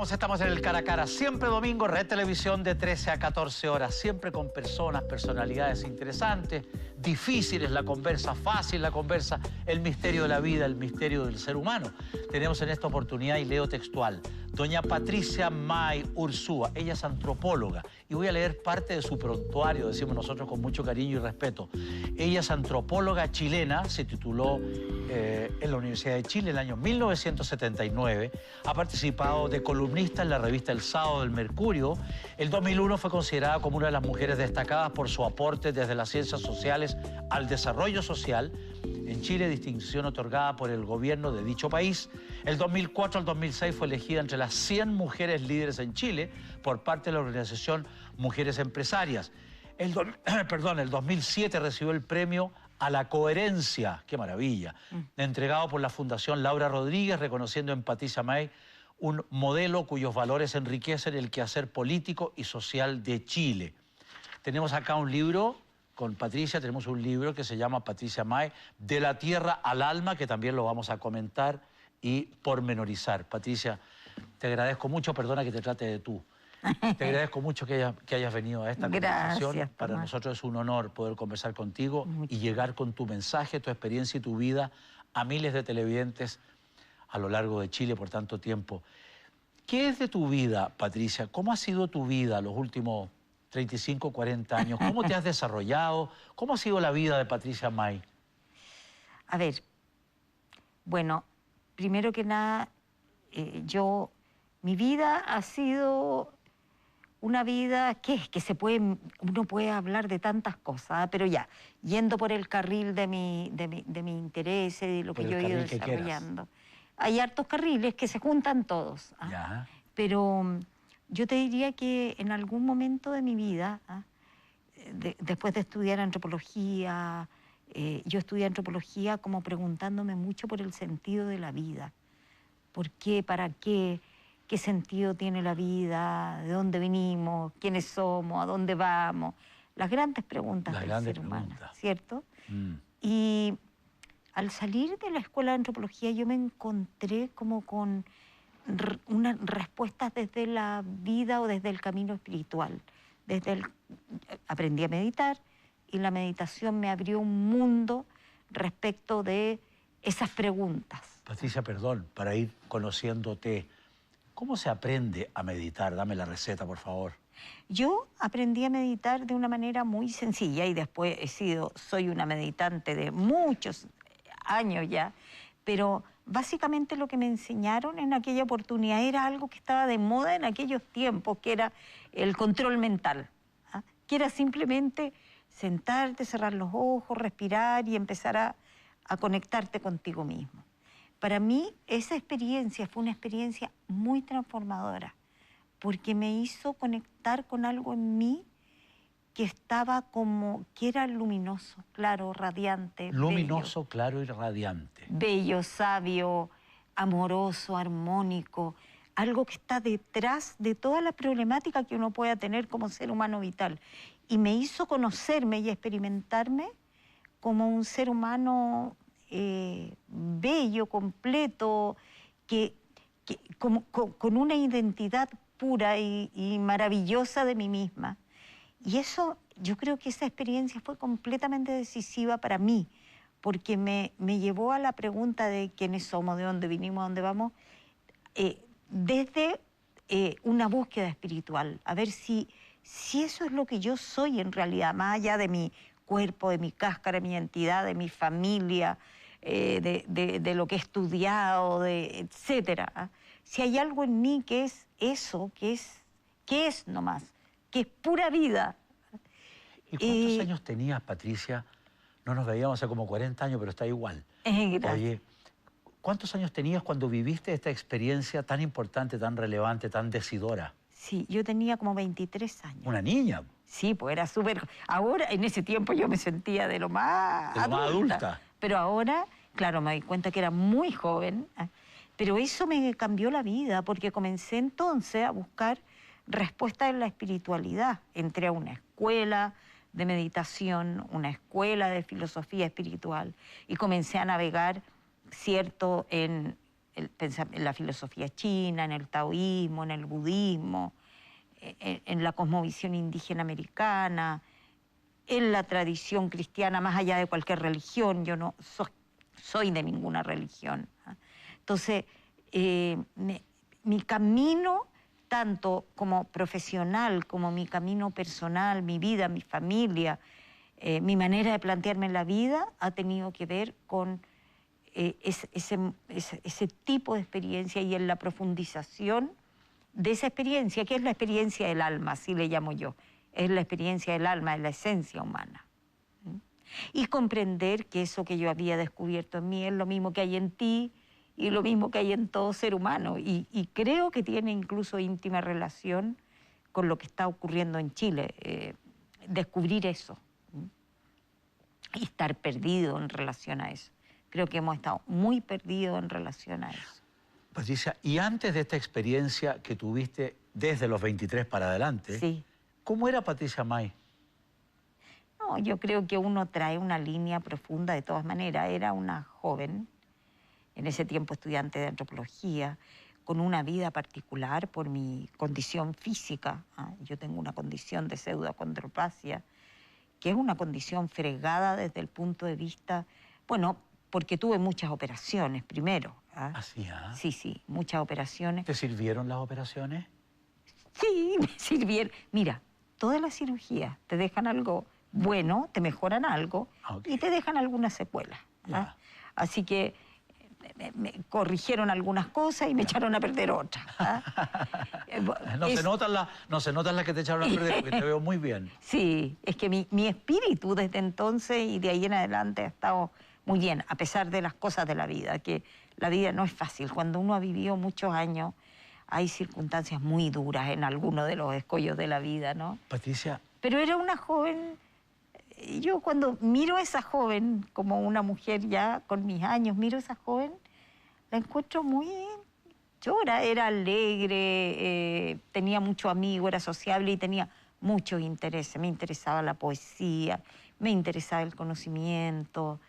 Estamos en el Cara a Cara, siempre domingo, Red Televisión de 13 a 14 horas, siempre con personas, personalidades interesantes, difíciles la conversa, fácil la conversa, el misterio de la vida, el misterio del ser humano. Tenemos en esta oportunidad, y leo textual, doña Patricia May Ursúa. Ella es antropóloga y voy a leer parte de su prontuario, decimos nosotros con mucho cariño y respeto. Ella es antropóloga chilena, se tituló en la Universidad de Chile en el año 1979, ha participado de columnista en la revista El Sábado del Mercurio. El 2001 fue considerada como una de las mujeres destacadas por su aporte desde las ciencias sociales al desarrollo social. En Chile, distinción otorgada por el gobierno de dicho país. El 2004 al 2006 fue elegida entre las 100 mujeres líderes en Chile por parte de la organización Mujeres Empresarias. El 2007 recibió el premio a la coherencia, qué maravilla, entregado por la Fundación Laura Rodríguez, reconociendo en Patricia May un modelo cuyos valores enriquecen el quehacer político y social de Chile. Tenemos acá un libro con Patricia, tenemos un libro que se llama Patricia May, De la Tierra al Alma, que también lo vamos a comentar y pormenorizar. Patricia, te agradezco mucho, perdona que te trate de tú. Te agradezco mucho que hayas venido a esta conversación. Gracias, para nosotros es un honor poder conversar contigo y llegar con tu mensaje, tu experiencia y tu vida a miles de televidentes a lo largo de Chile por tanto tiempo. ¿Qué es de tu vida, Patricia? ¿Cómo ha sido tu vida los últimos 35, 40 años? ¿Cómo te has desarrollado? ¿Cómo ha sido la vida de Patricia May? A ver, bueno, primero que nada, mi vida ha sido una vida que uno puede hablar de tantas cosas, pero ya, yendo por el carril de mi interés, de lo que yo he ido desarrollando. Hay hartos carriles que se juntan todos, pero yo te diría que en algún momento de mi vida, después de estudiar antropología, yo estudié antropología como preguntándome mucho por el sentido de la vida. ¿Por qué? ¿Para qué? ¿Qué sentido tiene la vida? ¿De dónde venimos? ¿Quiénes somos? ¿A dónde vamos? Las grandes preguntas del ser humano, ¿cierto? Y al salir de la escuela de antropología yo me encontré como con unas respuestas desde la vida o desde el camino espiritual. Aprendí a meditar y la meditación me abrió un mundo respecto de esas preguntas. Patricia, perdón, para ir conociéndote, ¿cómo se aprende a meditar? Dame la receta, por favor. Yo aprendí a meditar de una manera muy sencilla y después soy una meditante de muchos años ya, pero básicamente lo que me enseñaron en aquella oportunidad era algo que estaba de moda en aquellos tiempos, que era el control mental, que era simplemente sentarte, cerrar los ojos, respirar y empezar a conectarte contigo mismo. Para mí esa experiencia fue una experiencia muy transformadora, porque me hizo conectar con algo en mí que era luminoso, claro, radiante. Luminoso, bello, claro y radiante. Bello, sabio, amoroso, armónico, algo que está detrás de toda la problemática que uno pueda tener como ser humano vital. Y me hizo conocerme y experimentarme como un ser humano bello, completo, con una identidad pura y maravillosa de mí misma. Y eso, yo creo que esa experiencia fue completamente decisiva para mí, porque me llevó a la pregunta de quiénes somos, de dónde vinimos, a dónde vamos, desde una búsqueda espiritual, a ver si eso es lo que yo soy en realidad, más allá de mi cuerpo, de mi cáscara, de mi identidad, de mi familia, de lo que he estudiado, etcétera. Si hay algo en mí que es eso, que es nomás, que es pura vida. ¿Y cuántos años tenías, Patricia? No nos veíamos hace como 40 años, pero está igual. Oye, ¿cuántos años tenías cuando viviste esta experiencia tan importante, tan relevante, tan decidora? Sí, yo tenía como 23 años. ¿Una niña? Sí, pues era súper... Ahora, en ese tiempo yo me sentía de lo más adulta. Pero ahora, claro, me di cuenta que era muy joven, pero eso me cambió la vida, porque comencé entonces a buscar respuestas en la espiritualidad. Entré a una escuela de meditación, una escuela de filosofía espiritual, y comencé a navegar, cierto, en en la filosofía china, en el taoísmo, en el budismo, en la cosmovisión indígena americana, en la tradición cristiana, más allá de cualquier religión. Yo no soy de ninguna religión. Entonces, mi camino, tanto como profesional, como mi camino personal, mi vida, mi familia, mi manera de plantearme la vida, ha tenido que ver con ese tipo de experiencia y en la profundización de esa experiencia, que es la experiencia del alma, así le llamo yo. Es la experiencia del alma, es la esencia humana. Y comprender que eso que yo había descubierto en mí es lo mismo que hay en ti y lo mismo que hay en todo ser humano. Y creo que tiene incluso íntima relación con lo que está ocurriendo en Chile. Descubrir eso y estar perdido en relación a eso. Creo que hemos estado muy perdidos en relación a eso. Patricia, y antes de esta experiencia que tuviste desde los 23 para adelante, Sí. ¿Cómo era Patricia May? No, yo creo que uno trae una línea profunda de todas maneras. Era una joven, en ese tiempo estudiante de antropología, con una vida particular por mi condición física. Yo tengo una condición de pseudoacondroplasia, que es una condición fregada desde el punto de vista, bueno, porque tuve muchas operaciones primero. ¿Así, Sí, sí, muchas operaciones. ¿Te sirvieron las operaciones? Sí, me sirvieron. Mira, todas las cirugías te dejan algo bueno, te mejoran algo y te dejan algunas secuelas. Así que me corrigieron algunas cosas y me echaron a perder otras. No se notan las que te echaron a perder, porque te veo muy bien. Sí, es que mi espíritu desde entonces y de ahí en adelante ha estado muy bien, a pesar de las cosas de la vida, que la vida no es fácil. Cuando uno ha vivido muchos años, hay circunstancias muy duras en alguno de los escollos de la vida, ¿no? Patricia. Pero era una joven. Yo cuando miro a esa joven como una mujer ya con mis años, miro a esa joven, la encuentro muy chora, era alegre, tenía mucho amigo, era sociable y tenía muchos intereses. Me interesaba la poesía, me interesaba el conocimiento.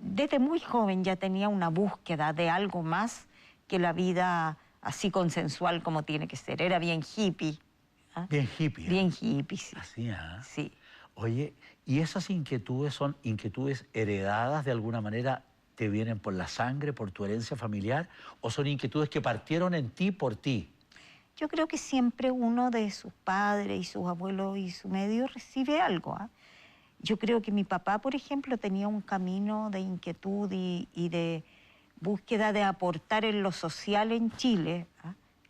Desde muy joven ya tenía una búsqueda de algo más que la vida así consensual como tiene que ser. Era bien hippie. Bien hippie. Bien hippie, sí. Así, Sí. Oye, ¿y esas inquietudes son inquietudes heredadas de alguna manera? ¿Te vienen por la sangre, por tu herencia familiar? ¿O son inquietudes que partieron en ti por ti? Yo creo que siempre uno de sus padres y sus abuelos y su medio recibe algo. Yo creo que mi papá, por ejemplo, tenía un camino de inquietud y de búsqueda de aportar en lo social en Chile.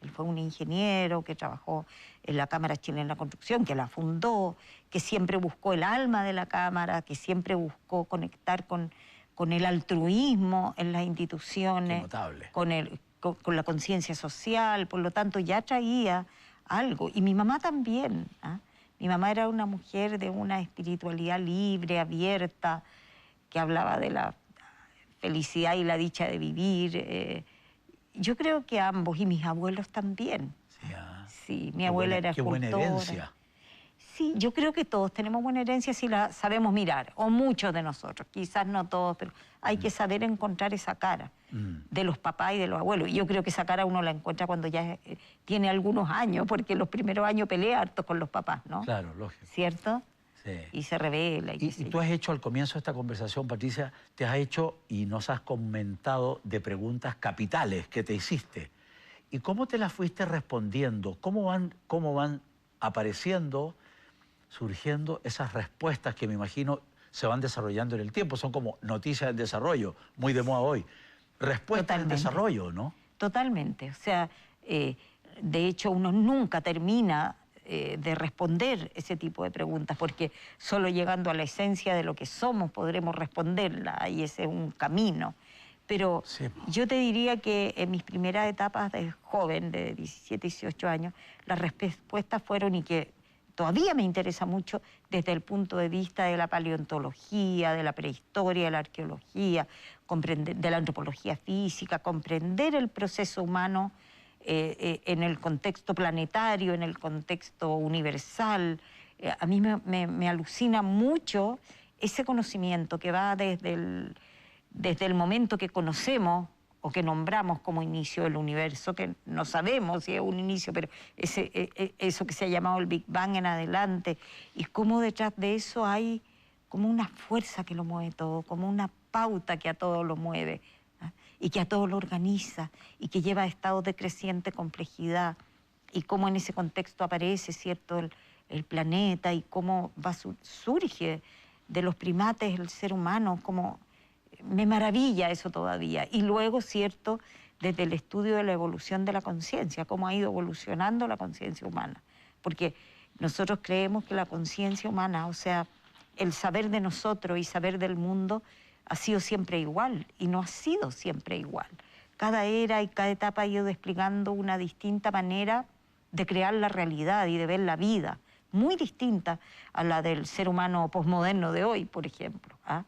Él fue un ingeniero que trabajó en la Cámara Chilena de la Construcción, que la fundó, que siempre buscó el alma de la Cámara, que siempre buscó conectar con el altruismo en las instituciones. Qué notable. Con la conciencia social. Por lo tanto, ya traía algo. Y mi mamá también. Mi mamá era una mujer de una espiritualidad libre, abierta, que hablaba de la felicidad y la dicha de vivir. Yo creo que ambos, y mis abuelos también. Sí, mi abuela era escultora. Qué buena herencia. Sí, yo creo que todos tenemos buena herencia si la sabemos mirar, o muchos de nosotros, quizás no todos, pero hay que saber encontrar esa cara de los papás y de los abuelos. Y yo creo que esa cara uno la encuentra cuando ya tiene algunos años, porque los primeros años pelea harto con los papás, ¿no? Claro, lógico. ¿Cierto? Sí. Y se revela. Y tú has hecho al comienzo de esta conversación, Patricia, te has hecho y nos has comentado de preguntas capitales que te hiciste. ¿Y cómo te las fuiste respondiendo? ¿Cómo van apareciendo, surgiendo esas respuestas que me imagino se van desarrollando en el tiempo? Son como noticias en desarrollo, muy de moda hoy. Respuestas en desarrollo, ¿no? Totalmente. O sea, de hecho uno nunca termina de responder ese tipo de preguntas, porque solo llegando a la esencia de lo que somos podremos responderla, y ese es un camino. Pero sí, yo te diría que en mis primeras etapas de joven, de 17, 18 años, las respuestas fueron, y que todavía me interesa mucho, desde el punto de vista de la paleontología, de la prehistoria, de la arqueología, de la antropología física, comprender el proceso humano en el contexto planetario, en el contexto universal. A mí me alucina mucho ese conocimiento que va desde el momento que conocemos o que nombramos como inicio del universo, que no sabemos si es un inicio, pero eso que se ha llamado el Big Bang en adelante, y cómo detrás de eso hay como una fuerza que lo mueve todo, como una pauta que a todo lo mueve, ¿ah? Y que a todo lo organiza, y que lleva a estados de creciente complejidad, y cómo en ese contexto aparece, ¿cierto?, el planeta, y cómo surge de los primates el ser humano, como... Me maravilla eso todavía. Y luego, cierto, desde el estudio de la evolución de la conciencia, cómo ha ido evolucionando la conciencia humana. Porque nosotros creemos que la conciencia humana, o sea, el saber de nosotros y saber del mundo, ha sido siempre igual, y no ha sido siempre igual. Cada era y cada etapa ha ido desplegando una distinta manera de crear la realidad y de ver la vida, muy distinta a la del ser humano posmoderno de hoy, por ejemplo, ¿ah?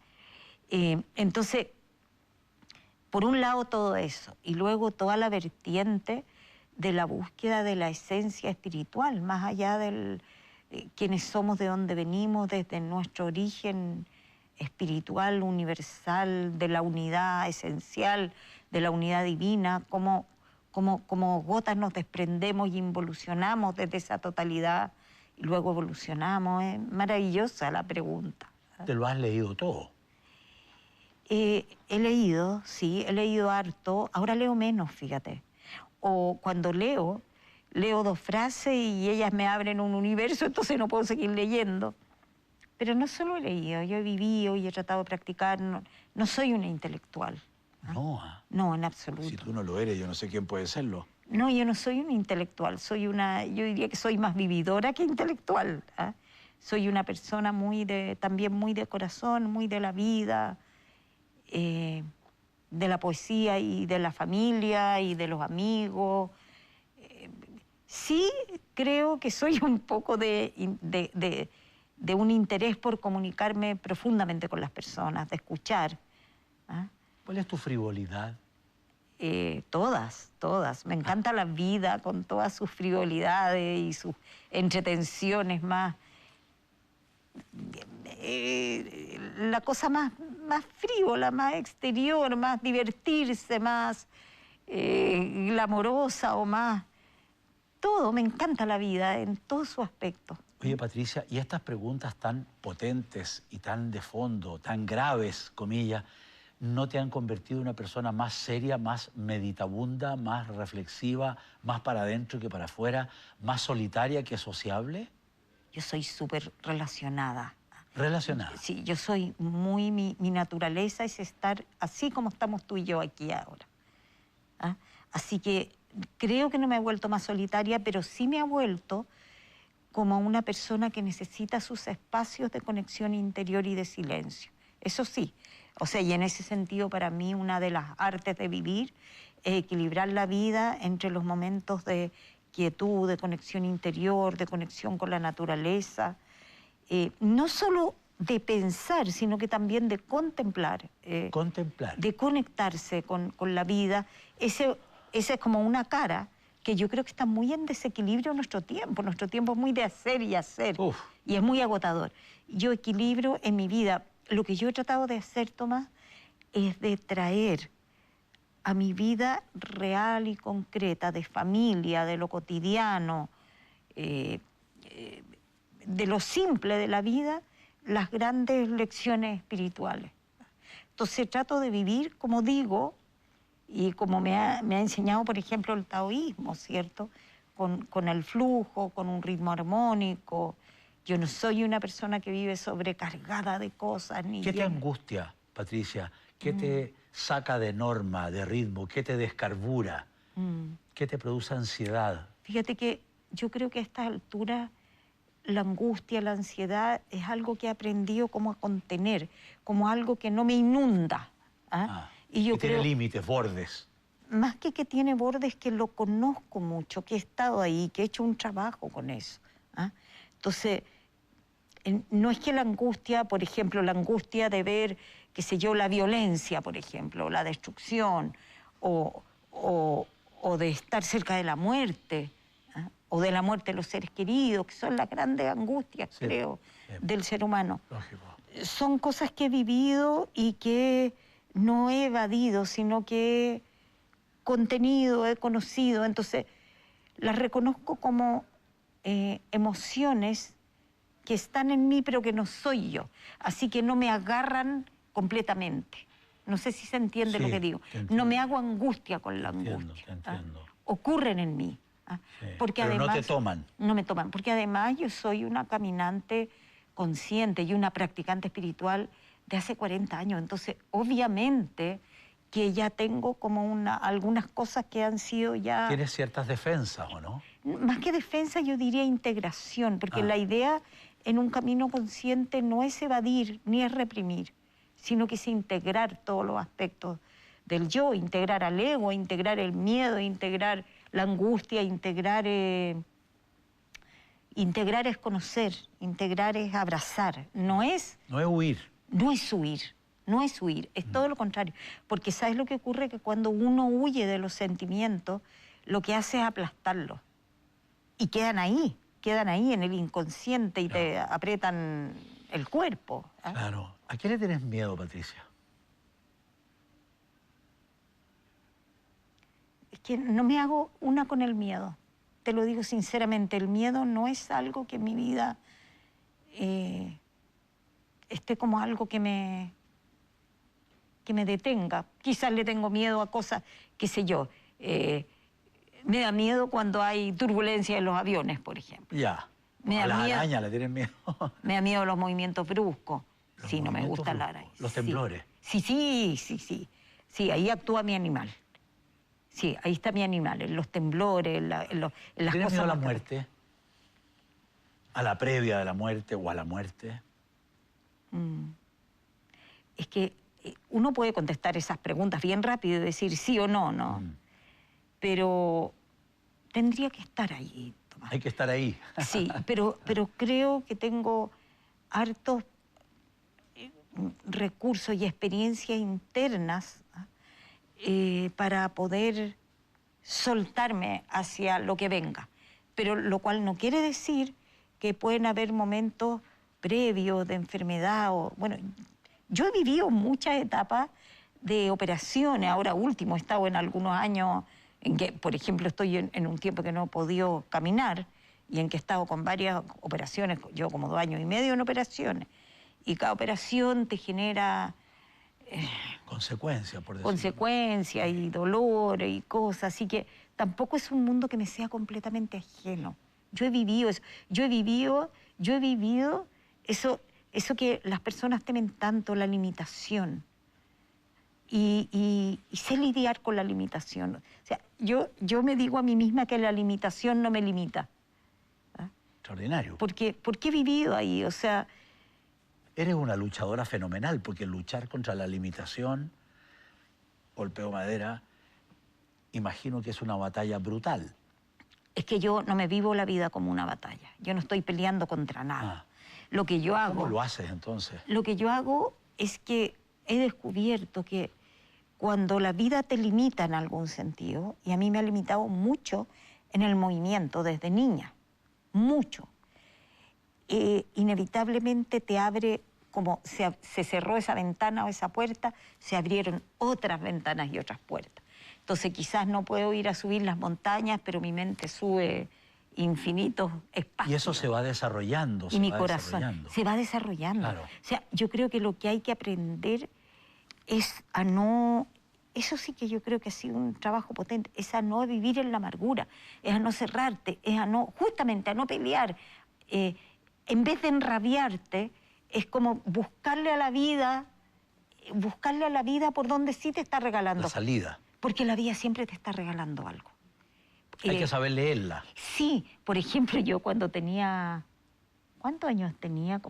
Entonces, por un lado todo eso, y luego toda la vertiente de la búsqueda de la esencia espiritual, más allá de quiénes somos, de dónde venimos, desde nuestro origen espiritual, universal, de la unidad esencial, de la unidad divina, cómo gotas nos desprendemos y involucionamos desde esa totalidad, y luego evolucionamos. Es maravillosa la pregunta. ¿Te lo has leído todo? He leído, sí, he leído harto. Ahora leo menos, fíjate. O cuando leo 2 frases y ellas me abren un universo, entonces no puedo seguir leyendo. Pero no solo he leído, yo he vivido y he tratado de practicar. No soy una intelectual. No. No, en absoluto. Si tú no lo eres, yo no sé quién puede serlo. No, yo no soy una intelectual. Yo diría que soy más vividora que intelectual, ¿ah? Soy una persona también muy de corazón, muy de la vida, de la poesía y de la familia y de los amigos. Sí creo que soy un poco de un interés por comunicarme profundamente con las personas, de escuchar, ¿ah? ¿Cuál es tu frivolidad? Todas. Me encanta la vida con todas sus frivolidades y sus entretenciones más... la cosa más frívola, más exterior, más divertirse, más glamorosa o más... Todo, me encanta la vida en todo su aspecto. Oye, Patricia, y estas preguntas tan potentes y tan de fondo, tan graves, comillas, ¿no te han convertido en una persona más seria, más meditabunda, más reflexiva, más para adentro que para afuera, más solitaria que sociable? Yo soy súper relacionada. ¿Relacionada? Sí, yo soy muy... Mi naturaleza es estar así como estamos tú y yo aquí ahora, ¿ah? Así que creo que no me he vuelto más solitaria, pero sí me ha vuelto como una persona que necesita sus espacios de conexión interior y de silencio. Eso sí. O sea, y en ese sentido, para mí, una de las artes de vivir es equilibrar la vida entre los momentos de quietud, de conexión interior, de conexión con la naturaleza. No solo de pensar, sino que también de contemplar. Contemplar. De conectarse con la vida. Esa es como una cara que yo creo que está muy en desequilibrio en nuestro tiempo. Nuestro tiempo es muy de hacer y hacer. Uf. Y es muy agotador. Yo equilibro en mi vida. Lo que yo he tratado de hacer, Tomás, es de traer a mi vida real y concreta, de familia, de lo cotidiano, de lo simple de la vida, las grandes lecciones espirituales. Entonces trato de vivir, como digo, y como me ha enseñado, por ejemplo, el taoísmo, ¿cierto? Con el flujo, con un ritmo armónico. Yo no soy una persona que vive sobrecargada de cosas. Ni ¿Qué te angustia, Patricia? ¿Qué te saca de norma, de ritmo? ¿Qué te descarbura? ¿Qué te produce ansiedad? Fíjate que yo creo que a estas alturas la angustia, la ansiedad es algo que he aprendido como a contener, como algo que no me inunda, ¿ah? Y yo creo, tiene límites, bordes. Más que tiene bordes, que lo conozco mucho, que he estado ahí, que he hecho un trabajo con eso, ¿ah? Entonces, no es que la angustia, por ejemplo, la angustia de ver, qué sé yo, la violencia, por ejemplo, la destrucción, o de estar cerca de la muerte, ¿ah? O de la muerte de los seres queridos, que son las grandes angustias, sí, creo, sí, del ser humano. Lógico. Son cosas que he vivido y que no he evadido, sino que contenido, he conocido, entonces las reconozco como emociones que están en mí, pero que no soy yo. Así que no me agarran completamente. No sé si se entiende lo que digo. No me hago angustia con la angustia. Te entiendo. Ocurren en mí. Sí, porque pero además, no te toman. No me toman, porque además yo soy una caminante consciente y una practicante espiritual de hace 40 años. Entonces, obviamente que ya tengo como algunas cosas que han sido ya... ¿Tienes ciertas defensas o no? Más que defensa, yo diría integración, porque la idea en un camino consciente no es evadir ni es reprimir, sino que es integrar todos los aspectos del yo, integrar al ego, integrar el miedo, integrar la angustia, integrar es conocer, integrar es abrazar, no es... No es huir. No es huir, no es huir, es todo lo contrario. Porque ¿sabes lo que ocurre? Que cuando uno huye de los sentimientos, lo que hace es aplastarlos. Y quedan ahí en el inconsciente y te aprietan el cuerpo. Claro. ¿A qué le tienes miedo, Patricia? Es que no me hago una con el miedo. Te lo digo sinceramente, el miedo no es algo que en mi vida esté como algo que me detenga. Quizás le tengo miedo a cosas, qué sé yo. Me da miedo cuando hay turbulencia en los aviones, por ejemplo. Ya. A las arañas le tienes miedo. Me da miedo los movimientos bruscos. Sí, no me gusta la araña. Los temblores. Sí. Sí, ahí actúa mi animal. Sí, ahí está mi animal, en los temblores, en las cosas... ¿Tienes miedo a la muerte? ¿A la previa de la muerte o a la muerte? Es que uno puede contestar esas preguntas bien rápido y decir sí o no, ¿no? Pero tendría que estar ahí, Tomás. Hay que estar ahí. Sí, pero creo que tengo hartos recursos y experiencias internas para poder soltarme hacia lo que venga. Pero lo cual no quiere decir que pueden haber momentos previos de enfermedad. Bueno, yo he vivido muchas etapas de operaciones. Ahora último, he estado en algunos años en que, por ejemplo, estoy en un tiempo que no he podido caminar y en que he estado con varias operaciones, yo como 2 años y medio en operaciones. Y cada operación te genera... consecuencias, por decirlo. Consecuencias y dolores y cosas. Así que tampoco es un mundo que me sea completamente ajeno. Yo he vivido eso. Yo he vivido eso que las personas temen tanto, la limitación. Y sé lidiar con la limitación. O sea, yo me digo a mí misma que la limitación no me limita. Extraordinario. Porque he vivido ahí, o sea... Eres una luchadora fenomenal, porque luchar contra la limitación, golpeo madera, imagino que es una batalla brutal. Es que yo no me vivo la vida como una batalla. Yo no estoy peleando contra nada. Lo que yo hago... ¿Cómo lo haces entonces? Lo que yo hago es que he descubierto que cuando la vida te limita en algún sentido, y a mí me ha limitado mucho en el movimiento desde niña, mucho, inevitablemente te abre, como se cerró esa ventana o esa puerta, se abrieron otras ventanas y otras puertas. Entonces quizás no puedo ir a subir las montañas, pero mi mente sube infinitos espacios. Y eso se va desarrollando. Y mi corazón se va desarrollando. Claro. O sea, yo creo que lo que hay que aprender es a no... Eso sí que yo creo que ha sido un trabajo potente, es a no vivir en la amargura, es a no cerrarte, es a no, justamente a no pelear. En vez de enrabiarte, es como buscarle a la vida por donde sí te está regalando. La salida. Porque la vida siempre te está regalando algo. Hay que saber leerla. Sí, por ejemplo, yo cuando tenía... ¿Cuántos años tenía?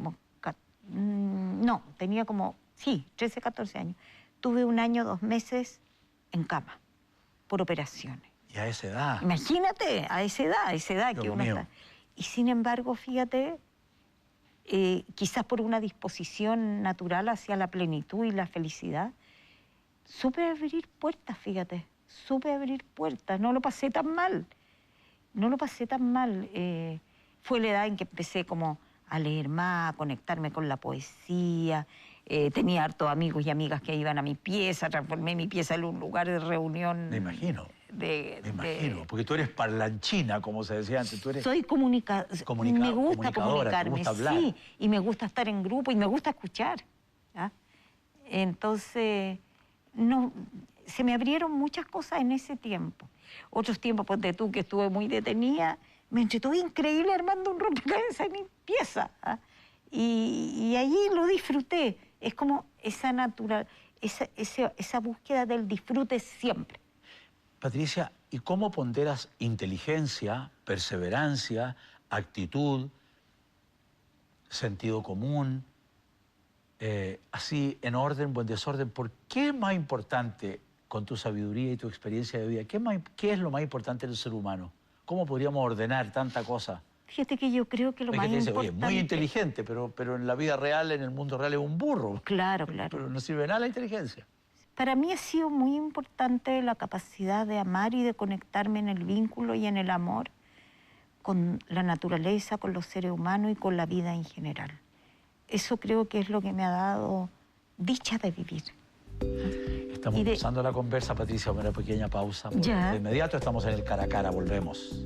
Tenía como... Sí, 13, 14 años. Tuve 1 año, 2 meses en cama, por operaciones. Y a esa edad. Imagínate, a esa edad que uno está. Y sin embargo, fíjate, quizás por una disposición natural hacia la plenitud y la felicidad, supe abrir puertas, fíjate. Supe abrir puertas, no lo pasé tan mal. Fue la edad en que empecé como a leer más, a conectarme con la poesía, tenía hartos amigos y amigas que iban a mi pieza, transformé mi pieza en un lugar de reunión. Me imagino. Me imagino, porque tú eres parlanchina, como se decía antes. Tú eres soy me gusta comunicarme, te gusta hablar. Sí, y me gusta estar en grupo y me gusta escuchar. ¿Ya? Entonces, no, se me abrieron muchas cosas en ese tiempo. Otros tiempos, ponte tú, que estuve muy detenida, me entretuve increíble armando un rompecabezas en mi pieza. ¿Ah? Y allí lo disfruté. Es como esa esa búsqueda del disfrute siempre. Patricia, ¿y cómo ponderas inteligencia, perseverancia, actitud, sentido común, así en orden o en desorden? ¿Por qué es más importante, con tu sabiduría y tu experiencia de vida, qué es lo más importante del ser humano? ¿Cómo podríamos ordenar tanta cosa? Fíjate que yo creo que lo más importante... Oye, muy inteligente, pero en la vida real, en el mundo real, es un burro. Claro, claro. Pero no sirve de nada la inteligencia. Para mí ha sido muy importante la capacidad de amar y de conectarme en el vínculo y en el amor con la naturaleza, con los seres humanos y con la vida en general. Eso creo que es lo que me ha dado dicha de vivir. Estamos empezando la conversa, Patricia, una pequeña pausa. Ya. De inmediato estamos en el cara a cara, volvemos.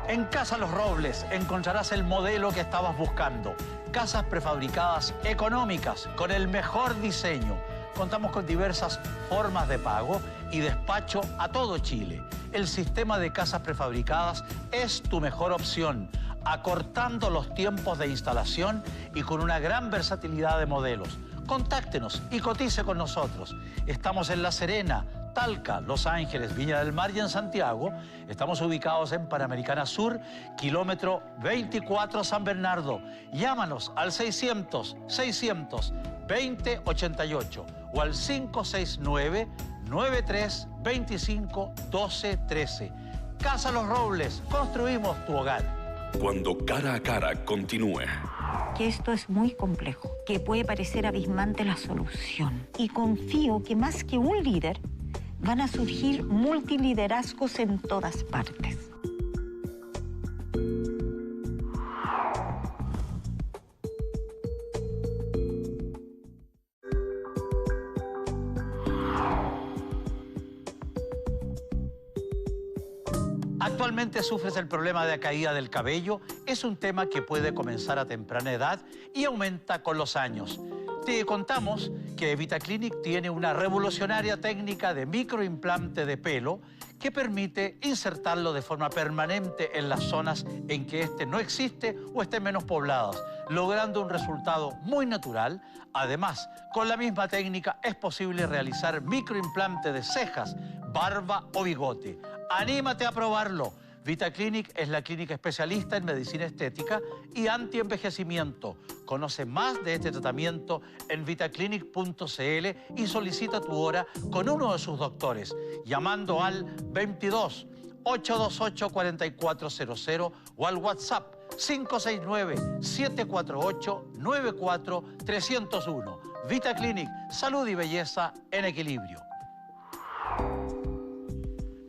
En Casa Los Robles encontrarás el modelo que estabas buscando. Casas prefabricadas económicas, con el mejor diseño. Contamos con diversas formas de pago y despacho a todo Chile. El sistema de casas prefabricadas es tu mejor opción, acortando los tiempos de instalación y con una gran versatilidad de modelos. Contáctenos y cotice con nosotros. Estamos en La Serena, Talca, Los Ángeles, Viña del Mar y en Santiago. Estamos ubicados en Panamericana Sur, kilómetro 24 San Bernardo. Llámanos al 600-600-2088 o al 569-9325-1213. Casa Los Robles, construimos tu hogar. Cuando Cara a Cara continúe. Que esto es muy complejo, que puede parecer abismante la solución. Y confío que más que un líder, van a surgir multiliderazgos en todas partes. Actualmente sufres el problema de caída del cabello. Es un tema que puede comenzar a temprana edad y aumenta con los años. Te contamos que VitaClinic tiene una revolucionaria técnica de microimplante de pelo que permite insertarlo de forma permanente en las zonas en que este no existe o estén menos pobladas, logrando un resultado muy natural. Además, con la misma técnica es posible realizar microimplante de cejas, barba o bigote. ¡Anímate a probarlo! VitaClinic es la clínica especialista en medicina estética y antienvejecimiento. Conoce más de este tratamiento en vitaclinic.cl y solicita tu hora con uno de sus doctores, llamando al 22-828-4400 o al WhatsApp 569-748-94301. VitaClinic, salud y belleza en equilibrio.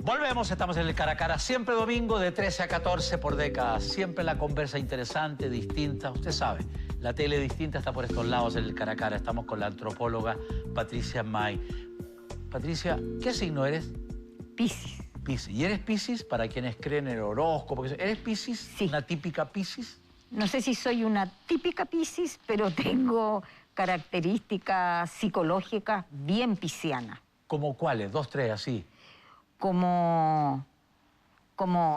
Volvemos, estamos en el Cara a Cara, siempre domingo de 13 a 14 por décadas. Siempre la conversa interesante, distinta. Usted sabe, la tele distinta está por estos lados en el Cara a Cara. Estamos con la antropóloga Patricia May. Patricia, ¿qué signo eres? Piscis. Piscis. ¿Y eres Piscis para quienes creen en el horóscopo? ¿Eres Piscis? Sí. ¿Una típica Piscis? No sé si soy una típica Piscis, pero tengo características psicológicas bien piscianas. ¿Cómo cuáles? Dos, tres, así. Como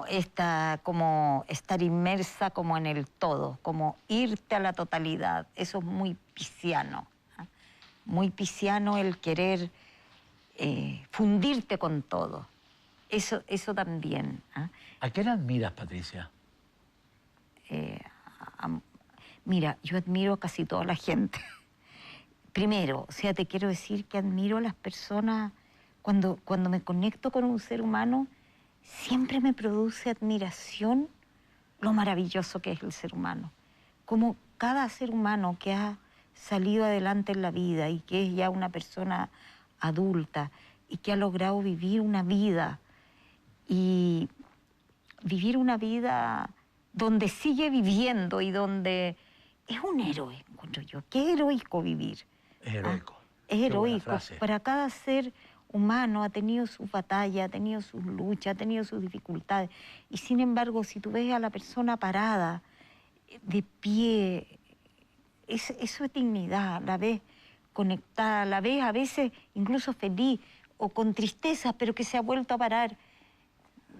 estar inmersa como en el todo, como irte a la totalidad. Eso es muy pisciano. ¿Eh? Muy pisciano el querer fundirte con todo. Eso también. ¿Eh? ¿A quién admiras, Patricia? Mira, yo admiro a casi toda la gente. Primero, o sea, te quiero decir que admiro a las personas. Cuando me conecto con un ser humano, siempre me produce admiración lo maravilloso que es el ser humano. Como cada ser humano que ha salido adelante en la vida y que es ya una persona adulta y que ha logrado vivir una vida y vivir una vida donde sigue viviendo y donde es un héroe, encuentro yo. Qué heroico vivir. Es heroico. Es Qué buena heroico. frase. Para cada ser humano ha tenido sus batallas, ha tenido sus luchas, ha tenido sus dificultades. Y sin embargo, si tú ves a la persona parada, de pie, eso es dignidad, la ves conectada, la ves a veces incluso feliz o con tristeza, pero que se ha vuelto a parar.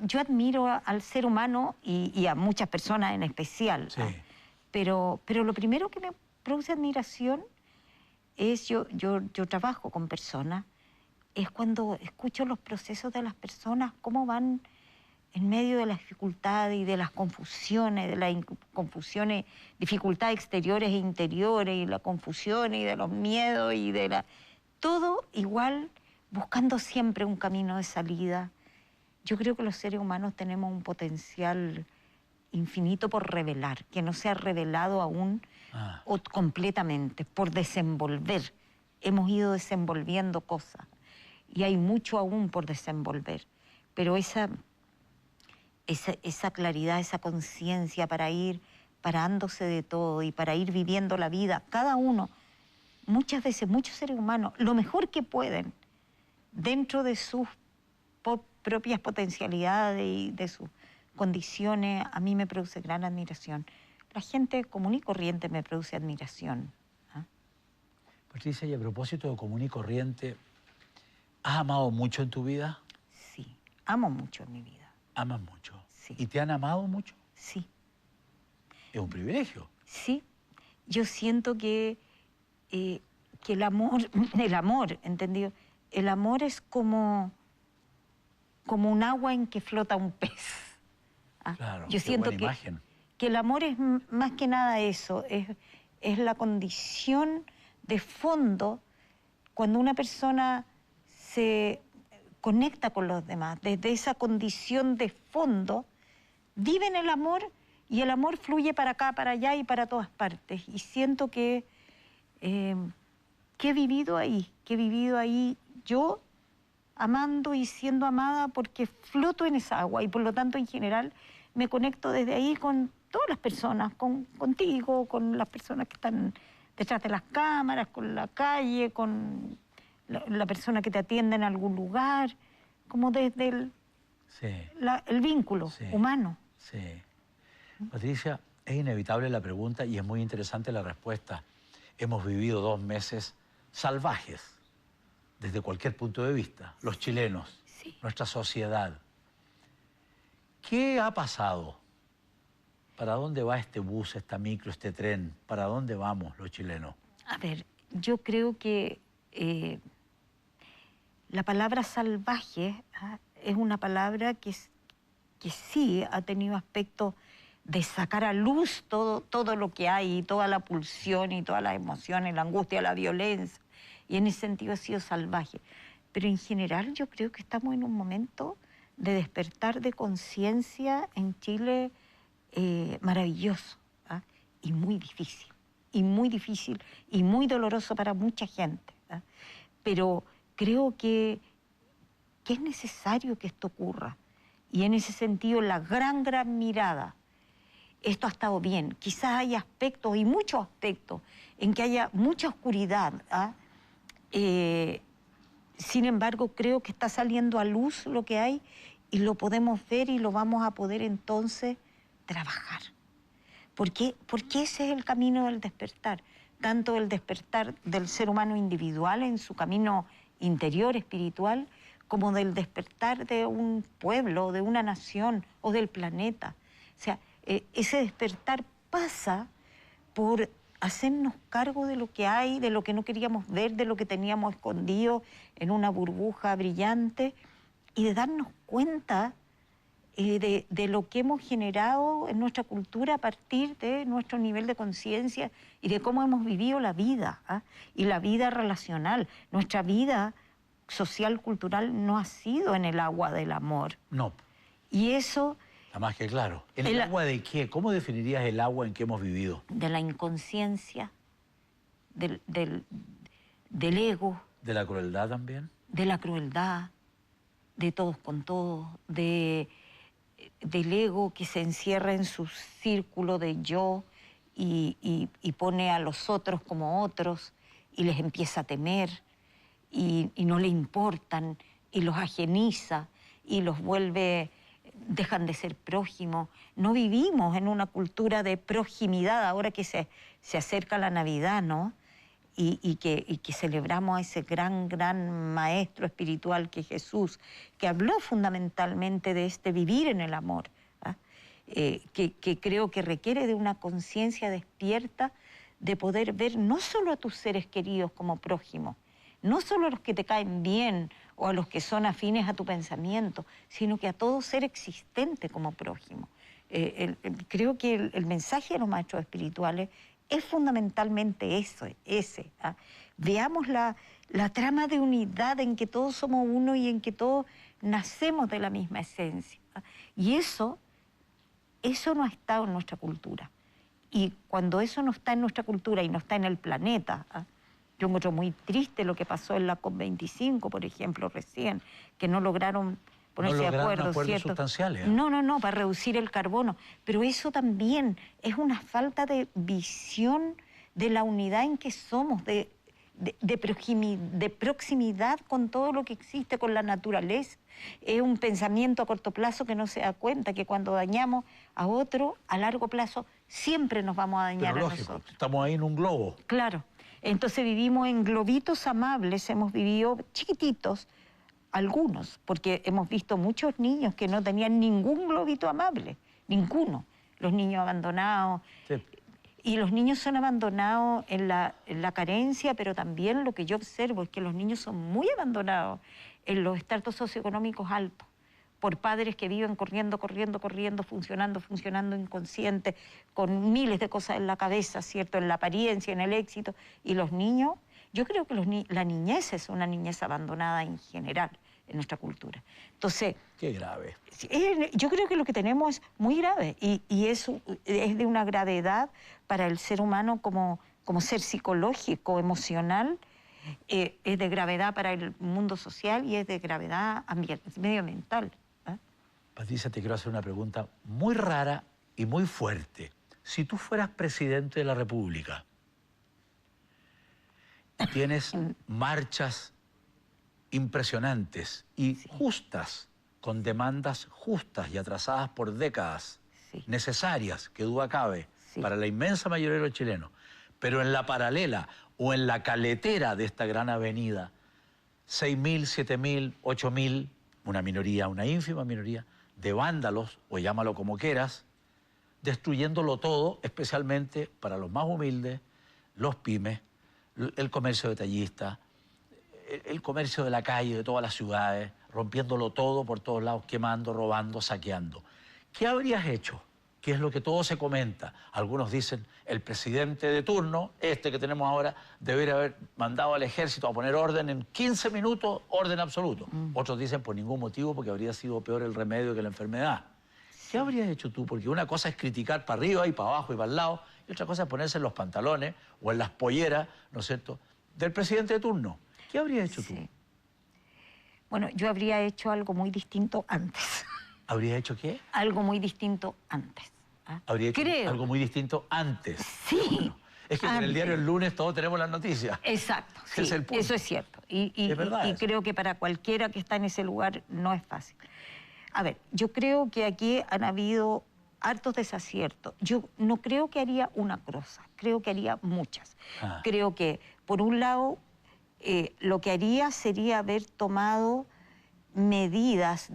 Yo admiro al ser humano y a muchas personas en especial. Sí. Pero lo primero que me produce admiración es, yo trabajo con personas, es cuando escucho los procesos de las personas, cómo van en medio de las dificultades y de las confusiones, dificultades exteriores e interiores, y la confusión y de los miedos y todo igual buscando siempre un camino de salida. Yo creo que los seres humanos tenemos un potencial infinito por revelar, que no se ha revelado aún o completamente, por desenvolver. Hemos ido desenvolviendo cosas y hay mucho aún por desenvolver, pero esa claridad, esa conciencia para ir parándose de todo y para ir viviendo la vida, cada uno, muchas veces, muchos seres humanos, lo mejor que pueden, dentro de sus propias potencialidades y de sus condiciones, a mí me produce gran admiración. La gente común y corriente me produce admiración. Patricia, y a propósito de común y corriente, ¿has amado mucho en tu vida? Sí, amo mucho en mi vida. ¿Amas mucho? Sí. ¿Y te han amado mucho? Sí. Es un privilegio. Sí. Yo siento que el amor, ¿entendido? El amor es como un agua en que flota un pez. Claro, yo siento que el amor es más que nada eso, es la condición de fondo cuando una persona se conecta con los demás. Desde esa condición de fondo viven el amor y el amor fluye para acá, para allá y para todas partes. Y siento que he vivido ahí yo, amando y siendo amada porque floto en esa agua y por lo tanto en general me conecto desde ahí con todas las personas, contigo, con las personas que están detrás de las cámaras, con la calle, con la persona que te atiende en algún lugar, como desde el vínculo humano. Sí. Patricia, es inevitable la pregunta y es muy interesante la respuesta. Hemos vivido 2 meses salvajes, desde cualquier punto de vista, los chilenos, nuestra sociedad. ¿Qué ha pasado? ¿Para dónde va este bus, esta micro, este tren? ¿Para dónde vamos los chilenos? A ver, yo creo que la palabra salvaje es una palabra que sí ha tenido aspectos de sacar a luz todo lo que hay, toda la pulsión y todas las emociones, la angustia, la violencia, y en ese sentido ha sido salvaje. Pero en general yo creo que estamos en un momento de despertar de conciencia en Chile maravilloso y muy difícil, y muy doloroso para mucha gente. Pero creo que es necesario que esto ocurra. Y en ese sentido, la gran mirada, esto ha estado bien. Quizás hay aspectos, y muchos aspectos, en que haya mucha oscuridad. Sin embargo, creo que está saliendo a luz lo que hay y lo podemos ver y lo vamos a poder entonces trabajar. Porque ese es el camino del despertar. Tanto el despertar del ser humano individual en su camino interior, espiritual, como del despertar de un pueblo, de una nación o del planeta. O sea, ese despertar pasa por hacernos cargo de lo que hay, de lo que no queríamos ver, de lo que teníamos escondido en una burbuja brillante y de darnos cuenta de lo que hemos generado en nuestra cultura a partir de nuestro nivel de conciencia y de cómo hemos vivido la vida, y la vida relacional. Nuestra vida social, cultural, no ha sido en el agua del amor. No. Y eso... Está más que claro. ¿En el agua de qué? ¿Cómo definirías el agua en que hemos vivido? De la inconsciencia, del ego. ¿De la crueldad también? De la crueldad, de todos con todos, del ego que se encierra en su círculo de yo y pone a los otros como otros y les empieza a temer y no le importan y los ageniza y los vuelve, dejan de ser prójimos. No vivimos en una cultura de proximidad ahora que se acerca la Navidad, ¿no? Y que celebramos a ese gran maestro espiritual que es Jesús, que habló fundamentalmente de este vivir en el amor, ¿ah? Que creo que requiere de una conciencia despierta de poder ver no solo a tus seres queridos como prójimos, no solo a los que te caen bien o a los que son afines a tu pensamiento, sino que a todo ser existente como prójimo. Creo que el mensaje de los maestros espirituales es fundamentalmente ese. ¿Ah? Veamos la trama de unidad en que todos somos uno y en que todos nacemos de la misma esencia. ¿Ah? Y eso no ha estado en nuestra cultura. Y cuando eso no está en nuestra cultura y no está en el planeta, ¿ah? Yo encuentro muy triste lo que pasó en la COP25, por ejemplo, recién, que no lograron ponerse de acuerdo, ¿cierto? Sustanciales. No, para reducir el carbono. Pero eso también es una falta de visión de la unidad en que somos, de proximidad con todo lo que existe, con la naturaleza. Es un pensamiento a corto plazo que no se da cuenta que cuando dañamos a otro, a largo plazo, siempre nos vamos a dañar. Pero a lógico, nosotros. estamos ahí en un globo. Claro. Entonces vivimos en globitos amables, hemos vivido chiquititos, algunos, porque hemos visto muchos niños que no tenían ningún globito amable, ninguno. Los niños abandonados. Sí. Y los niños son abandonados en la carencia, pero también lo que yo observo es que los niños son muy abandonados en los estratos socioeconómicos altos, por padres que viven corriendo, funcionando inconscientes, con miles de cosas en la cabeza, ¿cierto? En la apariencia, en el éxito. Y los niños, yo creo que la niñez es una niñez abandonada en general en nuestra cultura. Entonces... Qué grave. Yo creo que lo que tenemos es muy grave y eso es de una gravedad para el ser humano como ser psicológico, emocional, es de gravedad para el mundo social y es de gravedad medioambiental. ¿Eh? Patricia, te quiero hacer una pregunta muy rara y muy fuerte. Si tú fueras presidente de la República, tienes marchas impresionantes y justas, con demandas justas y atrasadas por décadas, necesarias, que duda cabe, para la inmensa mayoría de los chilenos. Pero en la paralela o en la caletera de esta gran avenida, 6.000, 7.000, 8.000, una minoría, una ínfima minoría, de vándalos, o llámalo como quieras, destruyéndolo todo, especialmente para los más humildes, los pymes, el comercio detallista, el comercio de la calle, de todas las ciudades, rompiéndolo todo por todos lados, quemando, robando, saqueando. ¿Qué habrías hecho? ¿Qué es lo que todo se comenta? Algunos dicen, el presidente de turno, este que tenemos ahora, debería haber mandado al ejército a poner orden en 15 minutos, orden absoluto. Otros dicen, por ningún motivo, porque habría sido peor el remedio que la enfermedad. ¿Qué habrías hecho tú? Porque una cosa es criticar para arriba y para abajo y para el lado, y otra cosa es ponerse en los pantalones o en las polleras, ¿no es cierto?, del presidente de turno. ¿Qué habrías hecho tú? Bueno, yo habría hecho algo muy distinto antes. ¿Habrías hecho qué? Algo muy distinto antes. ¿Ah? Habría hecho algo muy distinto antes. Sí. Bueno, es que en el diario el lunes todos tenemos las noticias. Exacto. Sí, es el punto. Eso es cierto. Y creo que para cualquiera que está en ese lugar no es fácil. A ver, yo creo que aquí han habido hartos desaciertos. Yo no creo que haría una cosa, creo que haría muchas. Creo que, por un lado, lo que haría sería haber tomado medidas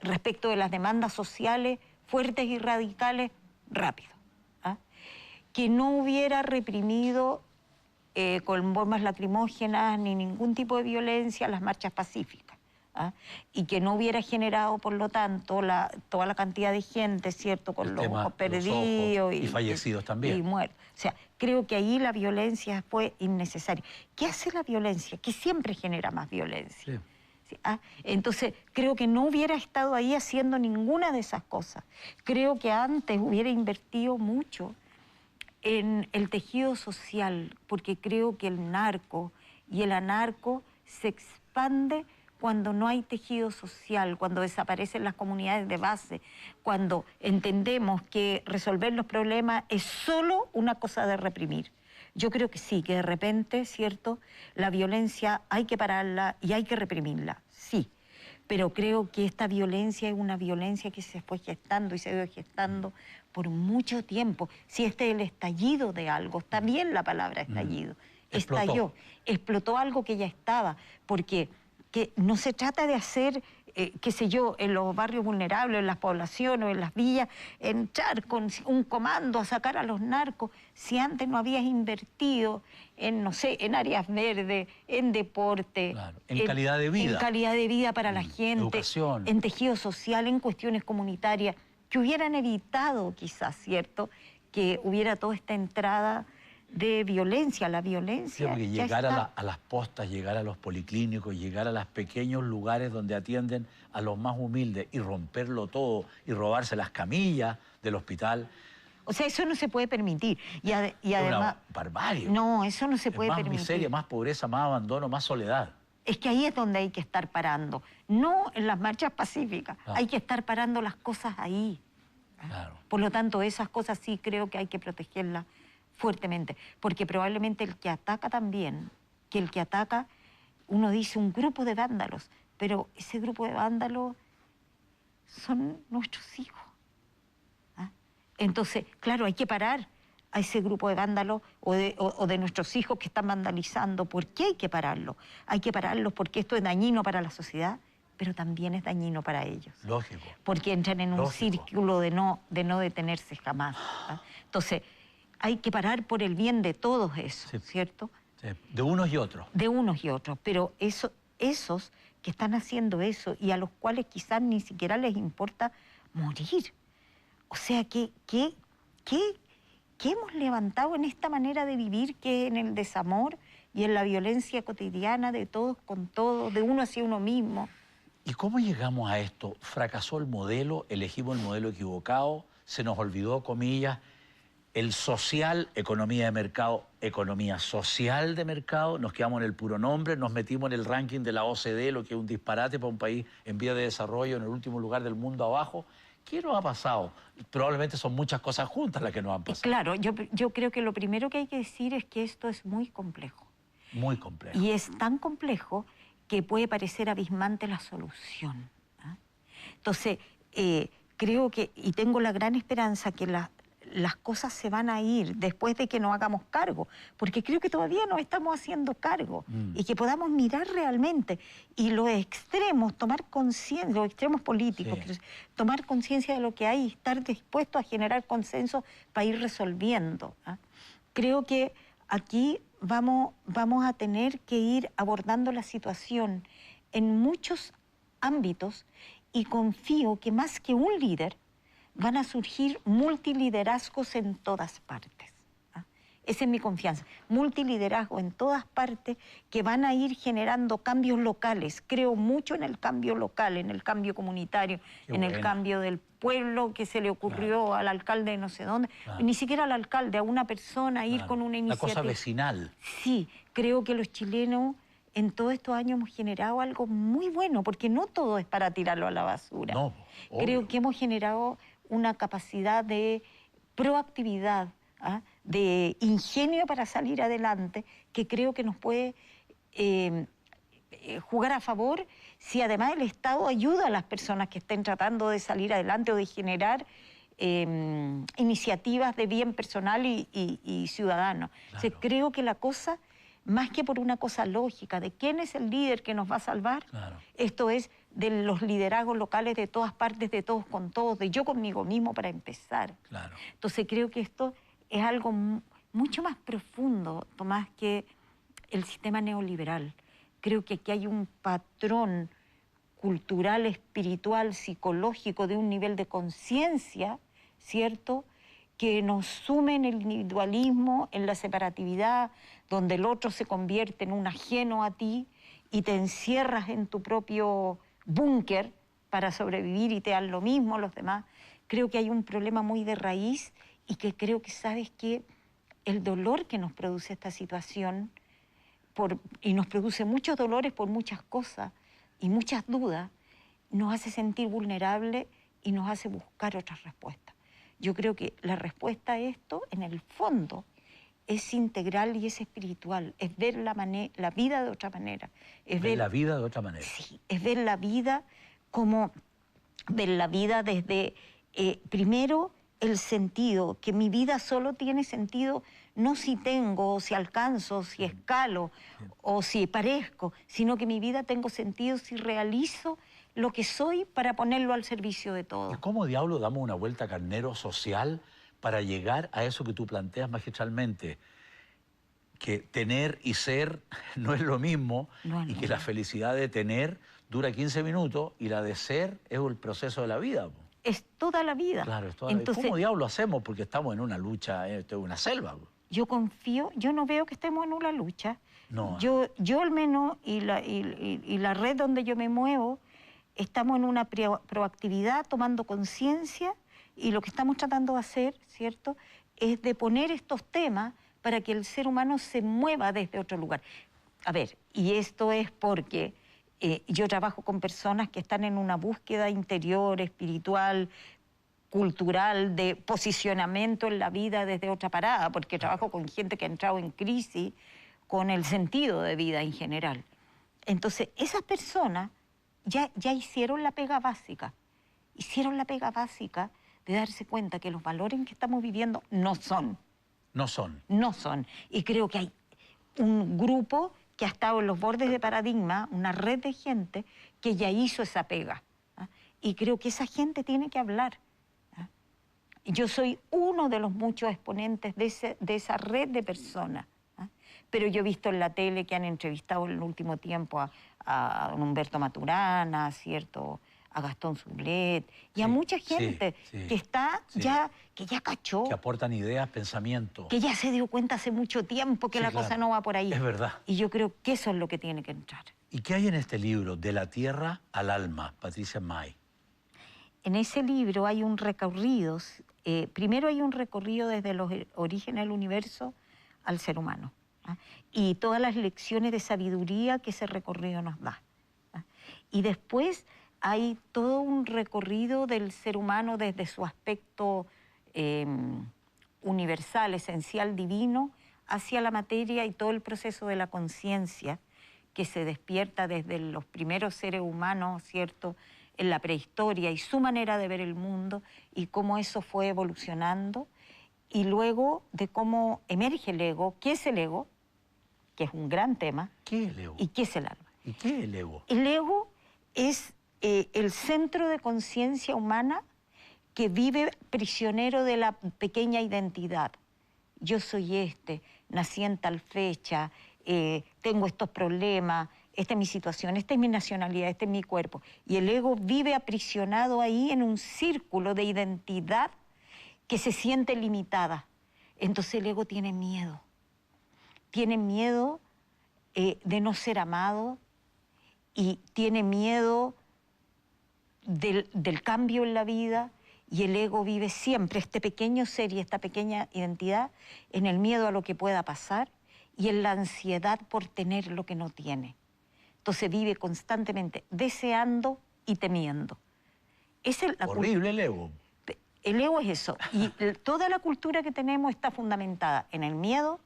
respecto de las demandas sociales fuertes y radicales rápido. ¿Ah? Que no hubiera reprimido con bombas lacrimógenas ni ningún tipo de violencia las marchas pacíficas. ¿Ah? Y que no hubiera generado, por lo tanto, toda la cantidad de gente, ¿cierto?, con los ojos perdidos y fallecidos también. Y muertos. O sea, creo que ahí la violencia fue innecesaria. ¿Qué hace la violencia? Que siempre genera más violencia. Sí. ¿Ah? Entonces, creo que no hubiera estado ahí haciendo ninguna de esas cosas. Creo que antes hubiera invertido mucho en el tejido social, porque creo que el narco y el anarco se expande cuando no hay tejido social, cuando desaparecen las comunidades de base, cuando entendemos que resolver los problemas es solo una cosa de reprimir. Yo creo que sí, que de repente, ¿cierto?, la violencia hay que pararla y hay que reprimirla, sí. Pero creo que esta violencia es una violencia que se fue gestando y se fue gestando por mucho tiempo. Si este es el estallido de algo, está bien la palabra estallido. Estalló, explotó algo que ya estaba, porque que no se trata de hacer, qué sé yo, en los barrios vulnerables, en las poblaciones o en las villas, entrar con un comando a sacar a los narcos, si antes no habías invertido en, no sé, en áreas verdes, en deporte, claro, en calidad de vida. En calidad de vida para la gente, educación, en tejido social, en cuestiones comunitarias, que hubieran evitado quizás, ¿cierto?, que hubiera toda esta entrada de violencia, la violencia. Sí, porque llegar a las postas, llegar a los policlínicos, llegar a los pequeños lugares donde atienden a los más humildes y romperlo todo y robarse las camillas del hospital. O sea, eso no se puede permitir. Y además... Una barbarie. No, eso no se puede más permitir. Miseria, más pobreza, más abandono, más soledad. Es que ahí es donde hay que estar parando. No en las marchas pacíficas. Ah. Hay que estar parando las cosas ahí. Claro. Por lo tanto, esas cosas sí creo que hay que protegerlas fuertemente, porque probablemente el que ataca también, que el que ataca, uno dice un grupo de vándalos, pero ese grupo de vándalos son nuestros hijos. ¿Ah? Entonces, claro, hay que parar a ese grupo de vándalos o de nuestros hijos que están vandalizando. ¿Por qué hay que pararlo? Hay que pararlos porque esto es dañino para la sociedad, pero también es dañino para ellos. Lógico. Porque entran en un círculo de no detenerse jamás. ¿Ah? Entonces, hay que parar por el bien de todos esos, sí, ¿cierto? Sí, de unos y otros. De unos y otros, pero esos que están haciendo eso y a los cuales quizás ni siquiera les importa morir. O sea, ¿qué hemos levantado en esta manera de vivir, que es en el desamor y en la violencia cotidiana de todos con todos, de uno hacia uno mismo? ¿Y cómo llegamos a esto? ¿Fracasó el modelo? ¿Elegimos el modelo equivocado? ¿Se nos olvidó, comillas, el social, economía de mercado, economía social de mercado? Nos quedamos en el puro nombre, nos metimos en el ranking de la OCDE, lo que es un disparate para un país en vía de desarrollo, en el último lugar del mundo abajo. ¿Qué nos ha pasado? Probablemente son muchas cosas juntas las que nos han pasado. Claro, yo creo que lo primero que hay que decir es que esto es muy complejo. Muy complejo. Y es tan complejo que puede parecer abismante la solución. ¿Ah? Entonces, creo que, y tengo la gran esperanza que las cosas se van a ir después de que nos hagamos cargo, porque creo que todavía nos estamos haciendo cargo y que podamos mirar realmente y los extremos, tomar conciencia, los extremos políticos, sí, tomar conciencia de lo que hay y estar dispuestos a generar consenso para ir resolviendo. ¿Ah? Creo que aquí vamos a tener que ir abordando la situación en muchos ámbitos y confío que más que un líder, van a surgir multiliderazgos en todas partes. ¿Ah? Esa es mi confianza. Multiliderazgo en todas partes que van a ir generando cambios locales. Creo mucho en el cambio local, en el cambio comunitario, el cambio del pueblo que se le ocurrió al alcalde de no sé dónde. Ni siquiera al alcalde, a una persona, ir con una iniciativa. La cosa vecinal. Sí, creo que los chilenos en todos estos años hemos generado algo muy bueno, porque no todo es para tirarlo a la basura. No, creo que hemos generado una capacidad de proactividad, ¿ah? De ingenio para salir adelante, que creo que nos puede jugar a favor si además el Estado ayuda a las personas que estén tratando de salir adelante o de generar iniciativas de bien personal y ciudadano. Claro. O sea, creo que la cosa, más que por una cosa lógica de quién es el líder que nos va a salvar, claro, esto es de los liderazgos locales de todas partes, de todos con todos, de yo conmigo mismo para empezar. Claro. Entonces creo que esto es algo mucho más profundo, Tomás, que el sistema neoliberal. Creo que aquí hay un patrón cultural, espiritual, psicológico, de un nivel de conciencia, ¿cierto?, que nos sume en el individualismo, en la separatividad, donde el otro se convierte en un ajeno a ti y te encierras en tu propio búnker para sobrevivir y te dan lo mismo los demás. Creo que hay un problema muy de raíz y que creo que, ¿sabes qué? El dolor que nos produce esta situación, y nos produce muchos dolores por muchas cosas, y muchas dudas nos hace sentir vulnerables y nos hace buscar otras respuestas. Yo creo que la respuesta a esto, en el fondo, es integral y es espiritual, es ver la vida de otra manera. Es ver la vida de otra manera. Sí, es ver la vida como ver la vida desde, primero, el sentido, que mi vida solo tiene sentido no si tengo, o si alcanzo, o si escalo, o si parezco, sino que mi vida tengo sentido si realizo lo que soy para ponerlo al servicio de todos. ¿Y cómo diablo damos una vuelta carnero social para llegar a eso que tú planteas magistralmente? Que tener y ser no es lo mismo, y que la felicidad de tener dura 15 minutos y la de ser es el proceso de la vida. Es toda la vida. Claro, es toda la vida. Entonces, ¿cómo diablo hacemos? Porque estamos en una lucha, esto es una selva. Yo confío, yo no veo que estemos en una lucha. No. Yo al menos, y la red donde yo me muevo, estamos en una proactividad, tomando conciencia, y lo que estamos tratando de hacer, ¿cierto?, es de poner estos temas para que el ser humano se mueva desde otro lugar. A ver, y esto es porque yo trabajo con personas que están en una búsqueda interior, espiritual, cultural, de posicionamiento en la vida desde otra parada, porque trabajo con gente que ha entrado en crisis con el sentido de vida en general. Entonces, esas personas ya hicieron la pega básica. Hicieron la pega básica de darse cuenta que los valores en que estamos viviendo no son. No son. No son. Y creo que hay un grupo que ha estado en los bordes de paradigma, una red de gente que ya hizo esa pega. Y creo que esa gente tiene que hablar. Yo soy uno de los muchos exponentes de esa red de personas. Pero yo he visto en la tele que han entrevistado en el último tiempo a Humberto Maturana, ¿cierto?, a Gastón Sublet, y a mucha gente que está ya, que ya cachó. Que aportan ideas, pensamientos. Que ya se dio cuenta hace mucho tiempo que la cosa no va por ahí. Es verdad. Y yo creo que eso es lo que tiene que entrar. ¿Y qué hay en este libro, De la Tierra al Alma, Patricia May? En ese libro hay un recorrido, primero hay un recorrido desde los orígenes del universo al ser humano, y todas las lecciones de sabiduría que ese recorrido nos da. Y después hay todo un recorrido del ser humano desde su aspecto universal, esencial, divino, hacia la materia y todo el proceso de la conciencia que se despierta desde los primeros seres humanos, ¿cierto?, en la prehistoria, y su manera de ver el mundo y cómo eso fue evolucionando, y luego de cómo emerge el ego. ¿Qué es el ego? Que es un gran tema. ¿Qué es el ego? ¿Y qué es el alma? ¿Y qué es el ego? El ego es el centro de conciencia humana que vive prisionero de la pequeña identidad. Yo soy nací en tal fecha, tengo estos problemas, esta es mi situación, esta es mi nacionalidad, este es mi cuerpo. Y el ego vive aprisionado ahí en un círculo de identidad que se siente limitada. Entonces el ego tiene miedo. Tiene miedo de no ser amado, y tiene miedo del cambio en la vida, y el ego vive siempre, este pequeño ser y esta pequeña identidad, en el miedo a lo que pueda pasar y en la ansiedad por tener lo que no tiene. Entonces vive constantemente deseando y temiendo. Horrible el ego. El ego es eso. Y toda la cultura que tenemos está fundamentada en el miedo,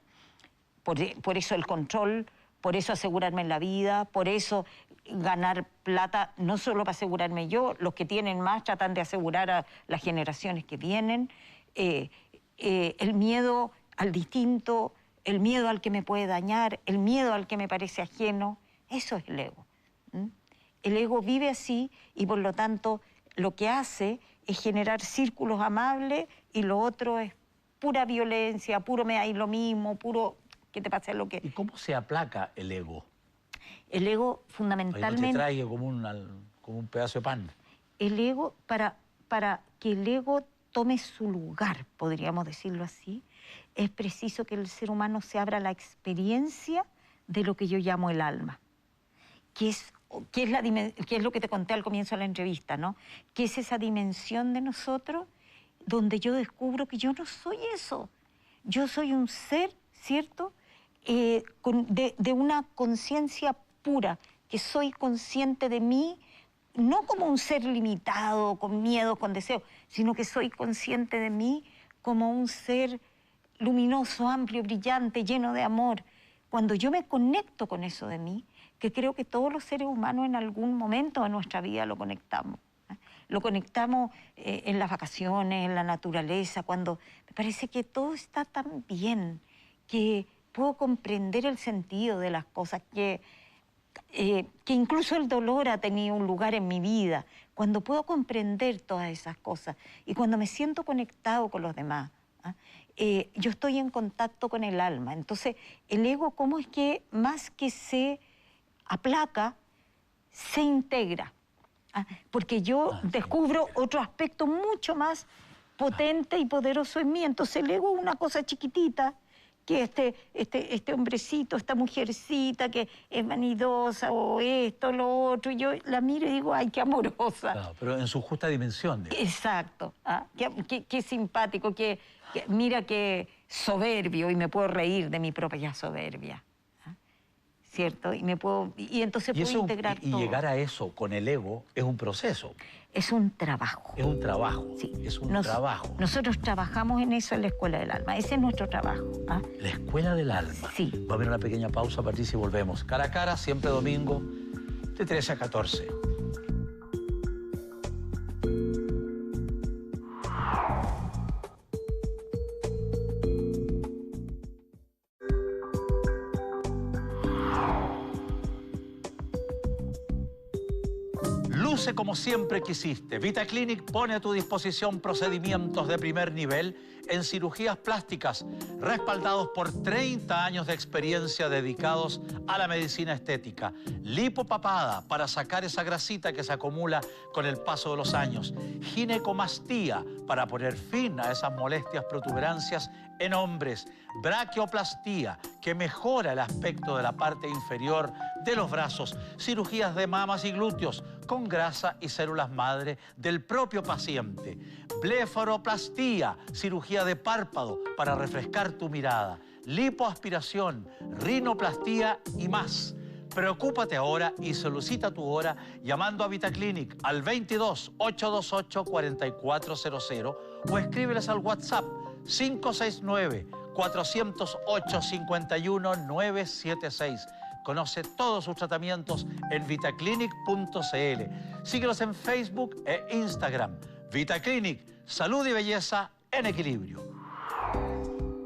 por eso el control, por eso asegurarme en la vida, por eso ganar plata, no solo para asegurarme yo, los que tienen más tratan de asegurar a las generaciones que vienen, el miedo al distinto, el miedo al que me puede dañar, el miedo al que me parece ajeno. Eso es el ego. El ego vive así, y por lo tanto lo que hace es generar círculos amables, y lo otro es pura violencia, puro me hay lo mismo, puro que te pase lo que... ¿Y cómo se aplaca el ego? El ego fundamentalmente... No te trae como un pedazo de pan. El ego, para que el ego tome su lugar, podríamos decirlo así, es preciso que el ser humano se abra a la experiencia de lo que yo llamo el alma, que es lo que te conté al comienzo de la entrevista, ¿no? Que es esa dimensión de nosotros donde yo descubro que yo no soy eso. Yo soy un ser, ¿cierto?, de una conciencia pura, que soy consciente de mí, no como un ser limitado, con miedo, con deseo, sino que soy consciente de mí como un ser luminoso, amplio, brillante, lleno de amor. Cuando yo me conecto con eso de mí, que creo que todos los seres humanos en algún momento de nuestra vida lo conectamos. Lo conectamos en las vacaciones, en la naturaleza, cuando me parece que todo está tan bien, que puedo comprender el sentido de las cosas, que incluso el dolor ha tenido un lugar en mi vida, cuando puedo comprender todas esas cosas y cuando me siento conectado con los demás. Yo estoy en contacto con el alma. Entonces, el ego, ¿cómo es que más que se aplaca, se integra? Porque yo descubro otro aspecto mucho más potente y poderoso en mí. Entonces el ego es una cosa chiquitita, que este hombrecito, esta mujercita que es vanidosa o esto, lo otro, y yo la miro y digo, ay, qué amorosa. Claro, pero en su justa dimensión. Exacto. Qué simpático, mira qué soberbio, y me puedo reír de mi propia soberbia. ¿Cierto? Y entonces puedo integrar todo. Y llegar a eso con el ego es un proceso. Es un trabajo. Es un trabajo. Sí. Es un trabajo. Nosotros trabajamos en eso en la Escuela del Alma. Ese es nuestro trabajo. La Escuela del Alma. Sí. Va a haber una pequeña pausa, Patricia, y volvemos. Cara a cara, siempre domingo, de 13 a 14. Luce como siempre quisiste. VitaClinic pone a tu disposición procedimientos de primer nivel en cirugías plásticas, respaldados por 30 años de experiencia dedicados a la medicina estética. Lipopapada, para sacar esa grasita que se acumula con el paso de los años. Ginecomastía, para poner fin a esas molestias, protuberancias en hombres. Braquioplastía, que mejora el aspecto de la parte inferior de los brazos. Cirugías de mamas y glúteos con grasa y células madre del propio paciente. Blefaroplastía, cirugía de párpado para refrescar tu mirada. Lipoaspiración, rinoplastía y más. Preocúpate ahora y solicita tu hora llamando a VitaClinic al 22-828-4400 o escríbeles al WhatsApp 569-408-51976. Conoce todos sus tratamientos en vitaclinic.cl. Síguenos en Facebook e Instagram. VitaClinic, salud y belleza en equilibrio.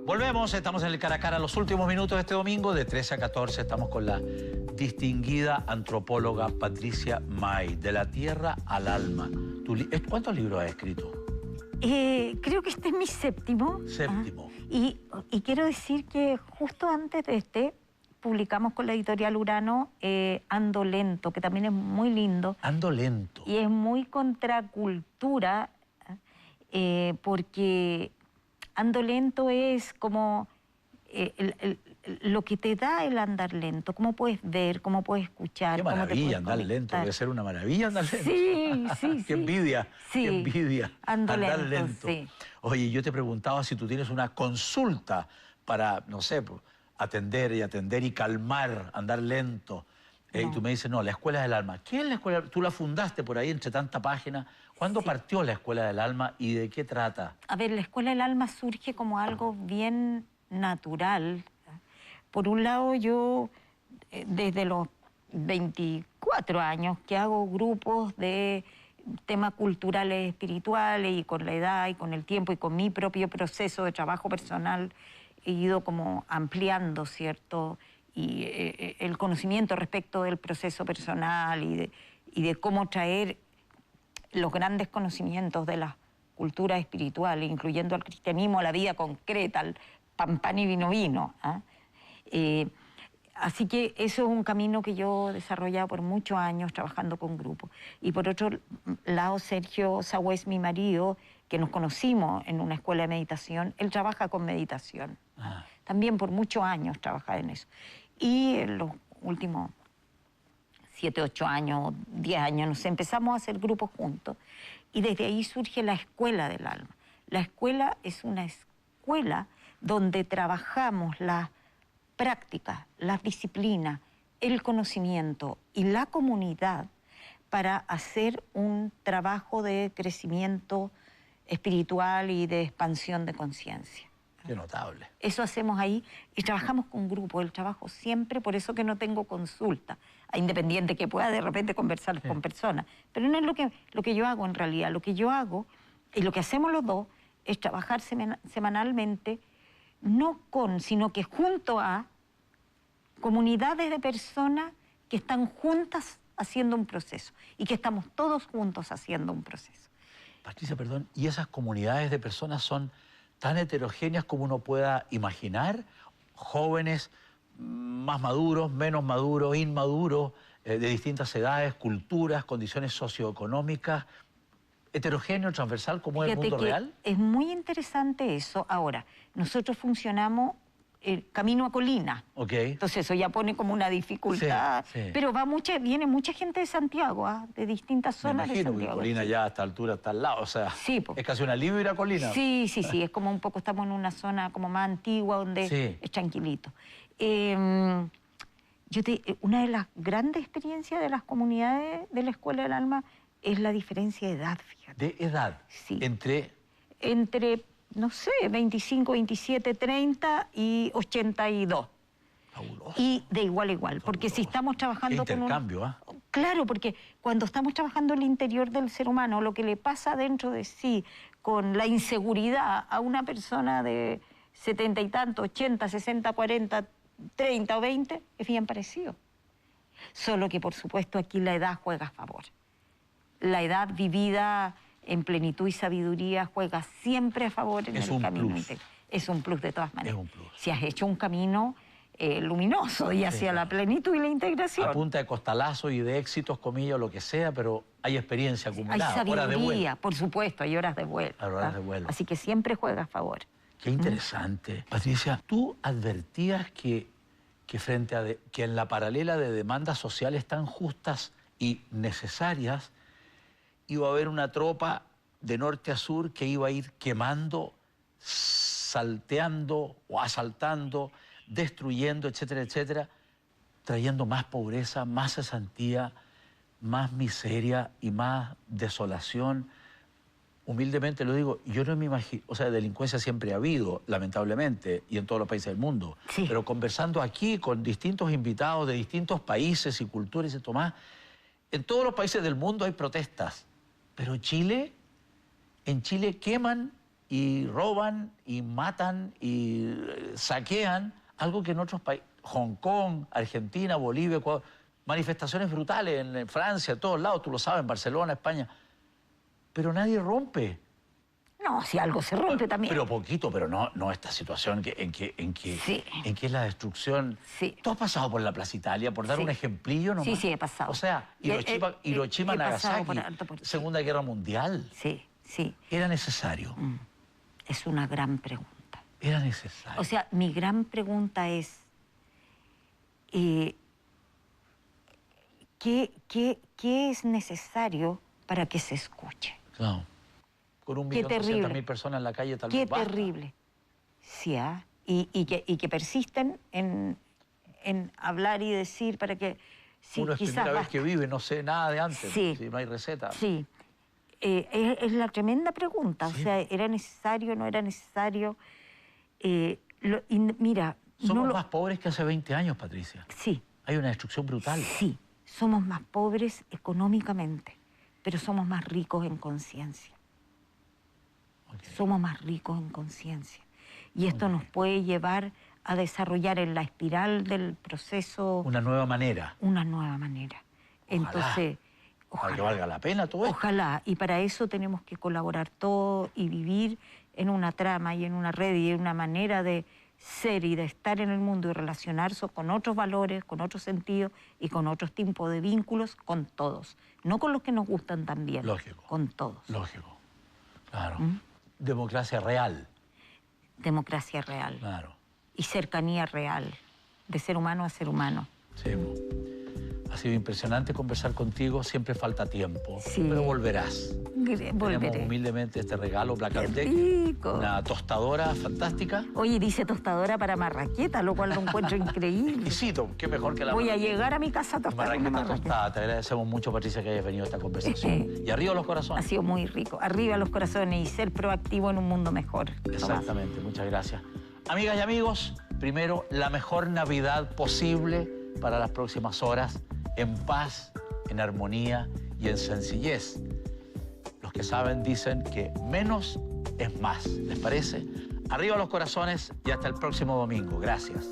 Volvemos, estamos en el cara a cara los últimos minutos de este domingo, de 13 a 14. Estamos con la distinguida antropóloga Patricia May, de la tierra al alma. ¿Cuántos libros has escrito? Creo que este es mi séptimo. Séptimo. Y quiero decir que justo antes de publicamos con la editorial Urano Ando Lento, que también es muy lindo. Ando Lento. Y es muy contracultura, porque Ando Lento es como lo que te da el andar lento, cómo puedes ver, cómo puedes escuchar. Qué maravilla andar lento, debe ser una maravilla andar lento. Sí, sí, Qué envidia, sí. Qué envidia Ando andar lento. Sí. Oye, yo te preguntaba si tú tienes una consulta para, no sé, atender y calmar, andar lento. No. Y tú me dices, no, la Escuela del Alma. ¿Qué es la Escuela? Tú la fundaste por ahí entre tanta página. ¿Cuándo partió la Escuela del Alma y de qué trata? A ver, la Escuela del Alma surge como algo bien natural. Por un lado, yo desde los 24 años que hago grupos de temas culturales, espirituales, y con la edad y con el tiempo y con mi propio proceso de trabajo personal he ido como ampliando, ¿cierto? Y el conocimiento respecto del proceso personal y de cómo traer los grandes conocimientos de las culturas espirituales, incluyendo al cristianismo, a la vida concreta, al pan pan y vino vino. Así que eso es un camino que yo he desarrollado por muchos años trabajando con grupos. Y por otro lado, Sergio Sagüez, mi marido, que nos conocimos en una escuela de meditación, él trabaja con meditación. También por muchos años trabaja en eso. Y en los últimos 7, 8 años, 10 años, nos empezamos a hacer grupos juntos. Y desde ahí surge la Escuela del Alma. La escuela es una escuela donde trabajamos las prácticas, las disciplinas el conocimiento y la comunidad para hacer un trabajo de crecimiento espiritual y de expansión de conciencia. Qué notable. Eso hacemos ahí y trabajamos con grupos, el trabajo siempre, por eso que no tengo consulta, independiente que pueda de repente conversar con personas. Pero no es lo que yo hago en realidad. Lo que yo hago y lo que hacemos los dos es trabajar semanalmente, no con, sino que junto a comunidades de personas que están juntas haciendo un proceso y que estamos todos juntos haciendo un proceso. Patricia, perdón, ¿y esas comunidades de personas son tan heterogéneas como uno pueda imaginar? Jóvenes, más maduros, menos maduros, inmaduros, de distintas edades, culturas, condiciones socioeconómicas, heterogéneo, transversal, como es el mundo real. Es muy interesante eso. Ahora, nosotros funcionamos camino a colina. Okay. Entonces eso ya pone como una dificultad. Sí, sí. Pero viene mucha gente de Santiago, de distintas zonas de Santiago. Me imagino que Colina ya a esta altura está al lado, o sea, sí, es casi una alivio ir a Colina. Sí, es como un poco, estamos en una zona como más antigua donde es tranquilito. Una de las grandes experiencias de las comunidades de la Escuela del Alma es la diferencia de edad, fíjate. ¿De edad? Sí. Entre, no sé, 25, 27, 30 y 82. Fabuloso. Y de igual a igual, porque si estamos trabajando con intercambio, ¿ah? Claro, porque cuando estamos trabajando el interior del ser humano, lo que le pasa dentro de sí, con la inseguridad a una persona de 70 y tanto, 80, 60, 40, 30 o 20, es bien parecido. Solo que, por supuesto, aquí la edad juega a favor. La edad vivida en plenitud y sabiduría juega siempre a favor en el camino integral. Es un plus de todas maneras. Es un plus. Si has hecho un camino luminoso y hacia la plenitud y la integración. A punta de costalazo y de éxitos, comillas, lo que sea, pero hay experiencia acumulada. Hay sabiduría, horas de vuelo. por supuesto, hay horas de vuelo. Horas de vuelo. Así que siempre juega a favor. Qué interesante. Patricia, ¿tú advertías que frente a que en la paralela de demandas sociales tan justas y necesarias iba a haber una tropa de norte a sur que iba a ir quemando, salteando o asaltando, destruyendo, etcétera, etcétera, trayendo más pobreza, más cesantía, más miseria y más desolación? Humildemente lo digo, yo no me imagino, o sea, delincuencia siempre ha habido, lamentablemente, y en todos los países del mundo. Sí. Pero conversando aquí con distintos invitados de distintos países y culturas, y Tomás, en todos los países del mundo hay protestas. Pero en Chile queman y roban y matan y saquean, algo que en otros países, Hong Kong, Argentina, Bolivia, Ecuador, manifestaciones brutales en Francia, en todos lados, tú lo sabes, en Barcelona, España. Pero nadie rompe. No, si algo se rompe también. Pero poquito, pero no esta situación en que es la destrucción. Sí. ¿Tú has pasado por la Plaza Italia, por dar un ejemplillo nomás? Sí, he pasado. O sea, Hiroshima, Nagasaki, Segunda Guerra Mundial. Sí. ¿Era necesario? Es una gran pregunta. Era necesario. O sea, mi gran pregunta es, ¿qué es necesario para que se escuche? Claro. Con 1.200.000 personas en la calle tal vez basta. Qué terrible. Sí, y que persisten en hablar y decir para que... Sí, uno es primera vez que vive, no sé nada de antes, sí, si no hay receta. Sí, es la tremenda pregunta. Sí. O sea, ¿era necesario, no era necesario? Mira... Somos más pobres que hace 20 años, Patricia. Sí. Hay una destrucción brutal. Sí, somos más pobres económicamente, pero somos más ricos en conciencia. Okay. Somos más ricos en conciencia. Y esto nos puede llevar a desarrollar en la espiral del proceso... Una nueva manera. Una nueva manera. Ojalá. Entonces, para que valga la pena todo esto. Ojalá. Y para eso tenemos que colaborar todos y vivir en una trama y en una red y en una manera de ser y de estar en el mundo y relacionarse con otros valores, con otros sentidos y con otros tipos de vínculos con todos. No con los que nos gustan también. Lógico. Con todos. Lógico. Claro. Democracia real. Democracia real. Claro. Y cercanía real, de ser humano a ser humano. Sí. Ha sido impresionante conversar contigo. Siempre falta tiempo, Sí. pero volverás. Tenemos Volveré. humildemente este regalo, Black Qué Deck, rico. una tostadora fantástica. Oye, dice tostadora para marraqueta, lo cual lo encuentro increíble. Exquisito, qué mejor que la Voy a marraqueta. llegar a mi casa a tostar una Marraqueta marraqueta. tostada. Te agradecemos mucho, Patricia, que hayas venido a esta conversación. Y arriba los Ha corazones. sido muy rico. Arriba los corazones y ser proactivo en un mundo mejor. Tomás. Exactamente, muchas gracias. Amigas y amigos, primero, la mejor Navidad posible para las próximas horas, en paz, en armonía y en sencillez. Los que saben dicen que menos es más. ¿Les parece? Arriba los corazones y hasta el próximo domingo. Gracias.